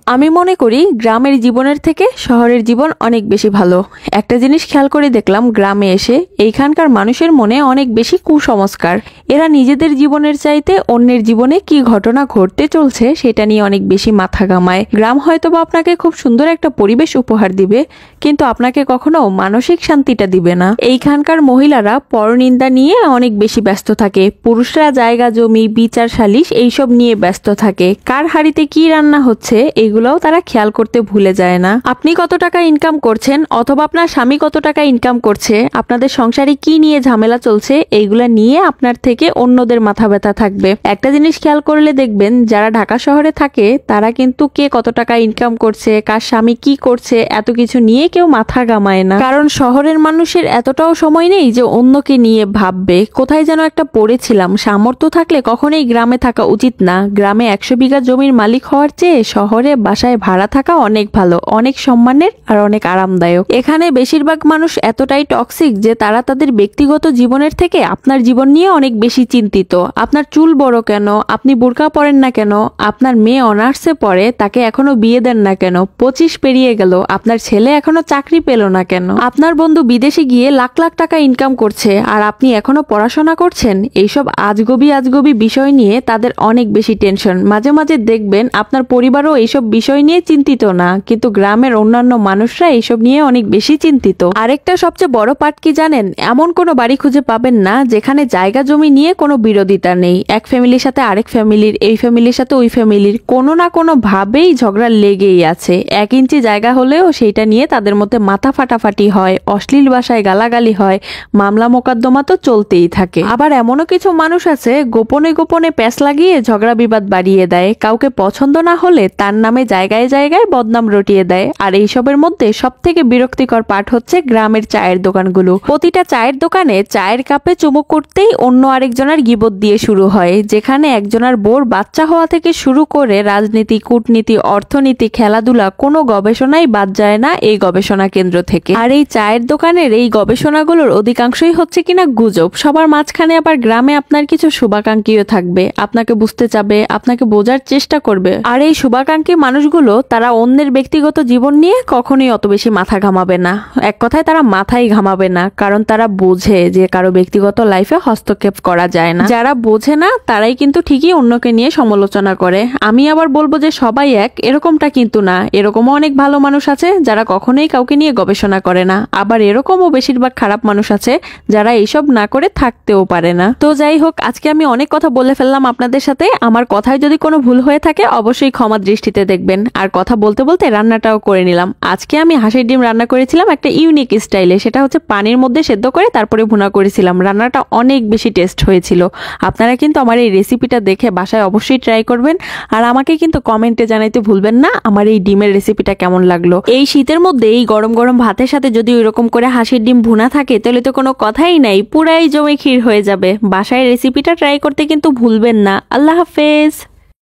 আমি মনে করি গ্রামের জীবনের থেকে শহরের জীবন অনেক বেশি ভালো। একটা জিনিস খেয়াল করে দেখলাম গ্রামে এসে, এইখানকার মানুষের মনে অনেক বেশি কুসংস্কার। এরা নিজেদের জীবনের চাইতে অন্যের জীবনে কি ঘটনা ঘটতে চলছে সেটা নিয়ে অনেক বেশি মাথা ঘামায়। গ্রাম হয়তোবা আপনাকে খুব সুন্দর একটা পরিবেশ উপহার দিবে, কিন্তু আপনাকে কখনো মানসিক শান্তিটা দিবে না। এইখানকার মহিলারা পরনিন্দা নিয়ে অনেক বেশি ব্যস্ত থাকে, পুরুষরা জায়গা জমি বিচার সালিশ এইসব নিয়ে ব্যস্ত থাকে। কার হাড়িতে কি রান্না হচ্ছে এগুলোও তারা খেয়াল করতে ভুলে যায় না। আপনি কত টাকা ইনকাম করছেন অথবা আপনার স্বামী কত টাকা ইনকাম করছে, আপনাদের সংসারে কি নিয়ে ঝামেলা চলছে, এইগুলা নিয়ে আপনার থেকে অন্যদের মাথা ব্যথা থাকবে। একটা জিনিস খেয়াল করলে দেখবেন যারা ঢাকা শহরে থাকে তারা কিন্তু কে কত টাকা ইনকাম করছে, কার স্বামী কি করছে, এত কিছু নিয়ে কেউ মাথা ঘামায় না। কারণ শহরের মানুষের এতটাও সময় নেই যে অন্যকে নিয়ে ভাববে। কোথায় যেন একটা পড়েছিলাম, সামর্থ্য থাকলে কখনোই গ্রামে থাকা উচিত না। গ্রামে 100 বিঘা জমির মালিক হওয়ার চেয়ে শহরে বাসায় ভাড়া থাকা অনেক ভালো, অনেক সম্মানের আর অনেক আরামদায়ক। এখানে বেশিরভাগ মানুষ এতটাই টক্সিক যে তারা তাদের ব্যক্তিগত জীবনের থেকে আপনার জীবন নিয়ে অনেক বেশি চিন্তিত। আপনার চুল বড় কেন, আপনি বোরকা পরেন না কেন, আপনার মেয়ে অনার্সে পড়ে তাকে এখনো বিয়ে দেন না কেন, 25 পেরিয়ে গেল আপনার ছেলে এখনো চাকরি পেল না কেন, আপনার বন্ধু বিদেশে গিয়ে লাখ লাখ টাকা ইনকাম করছে আর আপনি এখনো পড়াশোনা করছেন। এইসব আজগবি বিষয় নিয়ে তাদের অনেক বেশি টেনশন। মাঝে মাঝে দেখবেন আপনার পরিবারও এইসব বিষয় নিয়ে চিন্তিত না, কিন্তু গ্রামের অন্যান্য মানুষরা এইসব নিয়ে অনেক বেশি চিন্তিত। আরেকটা সবচেয়ে বড় পার্ট কি জানেন, এমন কোনো বাড়ি খুঁজে পাবেন না যেখানে জায়গা জমি নিয়ে কোনো বিরোধিতা নেই। এক ফ্যামিলির সাথে আরেক ফ্যামিলির, এই ফ্যামিলির সাথে ওই ফ্যামিলির কোনো না কোনো ভাবেই ঝগড়া লেগেই আছে। 1 ইঞ্চি জায়গা হলেও সেইটা নিয়ে তাদের মধ্যে মাথা ফাটাফাটি হয়, অশ্লীল ভাষায় গালাগালি হয়, মামলা মোকদ্দমা তো চলতেই থাকে। আবার এমনও কিছু মানুষ আছে গোপনে গোপনে প্যাঁচ লাগিয়ে ঝগড়া বিবাদ বাড়িয়ে দেয়। কাউকে পছন্দ না হলে তার নামে জায়গায় জায়গায় বদনাম রটিয়ে দেয়। আর এইসবের মধ্যে সব থেকে বিরক্তিকর পাঠ হচ্ছে গ্রামের চায়ের দোকানগুলো। প্রতিটা চায়ের দোকানে চায়ের কাপে চুমুক করতেই অন্য আরেকজনের গিবত দিয়ে শুরু হয়, যেখানে একজনের বোর বাচ্চা হওয়া থেকে শুরু করে রাজনীতি, কূটনীতি, অর্থনীতি, খেলাধুলা কোনো গবেষণাই বাদ যায় না এই গবেষণা কেন্দ্র থেকে। আর এই চায়ের দোকানের এই গবেষণাগুলোর অধিকাংশই হচ্ছে কিনা গুজব। সবার মাঝখানে আবার গ্রামে আপনার কিছু শুভাকাঙ্ক্ষীও থাকবে, আপনাকে বুঝতে চাবে, আপনাকে বোঝার চেষ্টা করবে। আর এই শুভাকাঙ্ক্ষী মানুষগুলো তারা অন্যের ব্যক্তিগত জীবন নিয়ে কখনোই অত বেশি মাথা ঘামাবে না। এক কথায় তারা মাথাই ঘামাবে না, কারণ তারা বোঝে যে কারো ব্যক্তিগত লাইফে হস্তক্ষেপ করা যায় না। যারা বোঝে না তারাই কিন্তু ঠিকই অন্যকে নিয়ে সমালোচনা করে। আমি আবার বলবো যে সবাই এক, এরকমটা কিন্তু না। এরকমও অনেক ভালো মানুষ আছে যারা কখনোই কাউকে নিয়ে গবেষণা করে না। আবার এরকমও বেশিরভাগ খারাপ মানুষ আছে যারা এইসব না করে থাকতেও পারে না। তো যাই হোক, আজকে আমি অনেক কথা বলে ফেললাম আপনাদের সাথে। আমার কথায় যদি কোনো ভুল হয়ে থাকে অবশ্যই ক্ষমা দৃষ্টিতে দেখবেন। আর কথা বলতে বলতে রান্নাটাও করে নিলাম। আজকে আমি হাঁসের ডিম রান্না করেছিলাম একটা ইউনিক স্টাইলে। সেটা হচ্ছে পানির মধ্যে সেদ্ধ করে তারপরে ভুনা করেছিলাম। রান্নাটা অনেক বেশি টেস্ট হয়েছিল। আপনারা কিন্তু আমার এই রেসিপিটা দেখে বাসায় অবশ্যই ট্রাই করবেন। আর আমাকে কিন্তু কমেন্টে জানাইতে ভুলবেন না আমার এই ডিমের রেসিপিটা কেমন লাগলো। এই শীতের মধ্যে এই গরম গরম ভাতের সাথে যদি ওইরকম করে হাঁসের ডিম ভুনা থাকে তাহলে তো কোনো কথাই নাই, পুরাই জমে ক্ষীর হয়ে যাবে। বাসায় রেসিপিটা ট্রাই করতে কিন্তু ভুলবেন না। আল্লাহ হাফেজ।